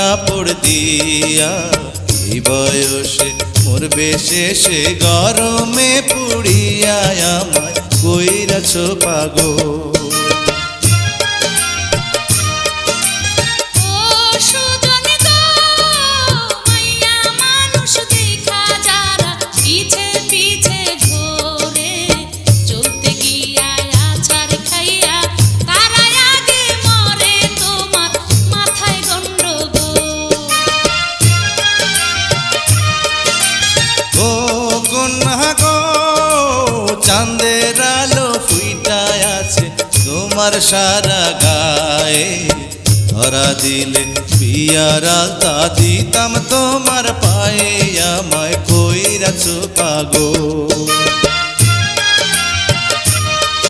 কাপড় দিয়া এই বয়সে মরবে শেষে গরমে পুড়িয়া আমায় কইরাছ পাগল। চাঁদের আলো ফুইটায় আছে তোমার সারা গায়ে, ধরা দিলে বিয়ার আলতা দিতাম তোমার পায়ে, আমায় কইরাছ পাগল।